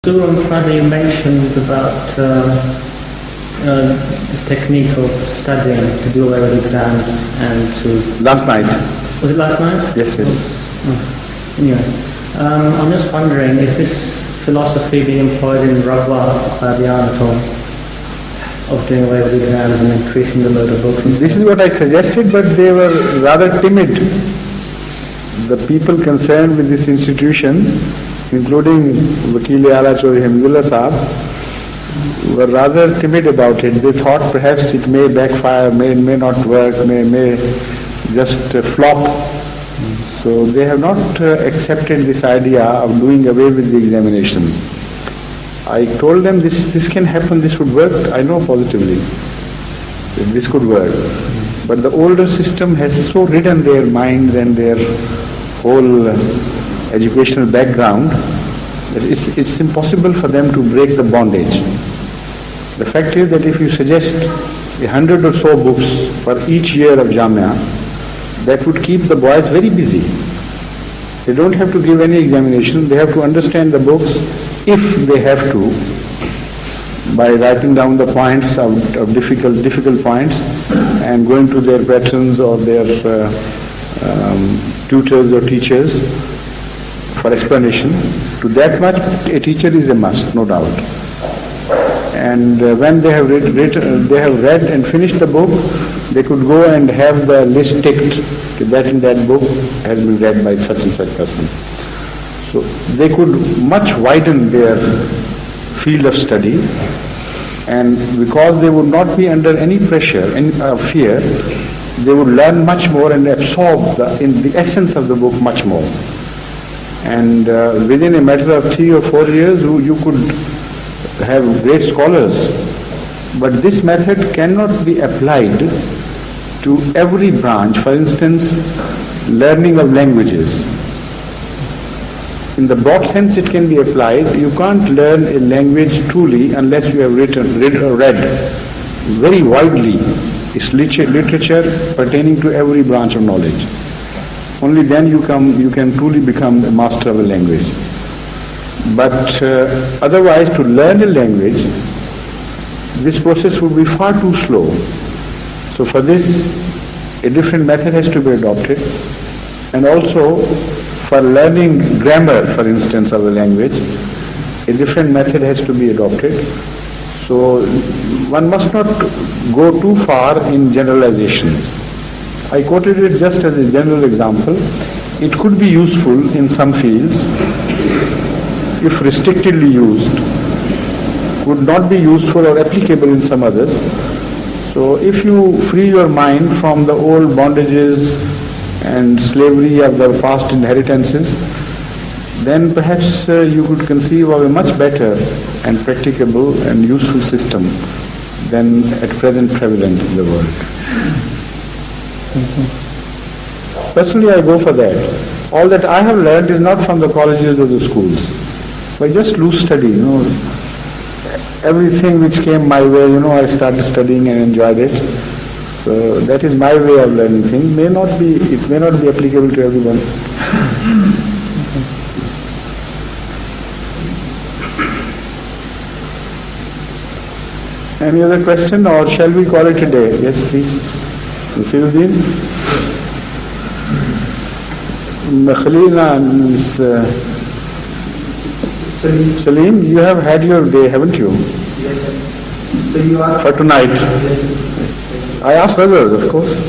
So on Friday you mentioned about this technique of studying to do away with exams and to... Last night. Was it last night? Yes. Anyway, I'm just wondering, is this philosophy being employed in Rabwa or Qadiyan at all? Of doing away with exams and increasing the load of books? This is what I suggested, but they were rather timid. The people concerned with this institution, including Vakil Ala Chaudhry Hamidullah Sahab, were rather timid about it. They thought perhaps it may backfire, may not work, may just flop. So they have not accepted this idea of doing away with the examinations. I told them this can happen, this would work. I know positively that this could work. But the older system has so ridden their minds and their whole educational background that it's impossible for them to break the bondage. The fact is that if you suggest 100 or so books for each year of Jamia, that would keep the boys very busy. They don't have to give any examination, they have to understand the books if they have to, by writing down the points of difficult points and going to their patrons or their tutors or teachers for explanation. To that much a teacher is a must, no doubt. And when they have read and finished the book, they could go and have the list ticked that in that book has been read by such and such person. So they could much widen their field of study, and because they would not be under any pressure, any fear, they would learn much more and absorb in the essence of the book much more. And within a matter of 3 or 4 years, you could have great scholars. But this method cannot be applied to every branch. For instance, learning of languages. In the broad sense it can be applied. You can't learn a language truly unless you have read very widely its literature pertaining to every branch of knowledge. Only then you can truly become a master of a language. But otherwise, to learn a language, this process would be far too slow. So for this, a different method has to be adopted. And also, for learning grammar, for instance, of a language, a different method has to be adopted. So one must not go too far in generalizations. I quoted it just as a general example. It could be useful in some fields if restrictedly used, would not be useful or applicable in some others. So if you free your mind from the old bondages and slavery of the past inheritances, then perhaps you could conceive of a much better and practicable and useful system than at present prevalent in the world. Personally, I go for that. All that I have learned is not from the colleges or the schools, but just loose study, Everything which came my way, I started studying and enjoyed it. So that is my way of learning things. It may not be applicable to everyone. Any other question, or shall we call it a day? Yes, please. Nasiruddin? Salim, you have had your day, haven't you? Yes, sir. So you asked for tonight? Yes, sir. I asked others, of course.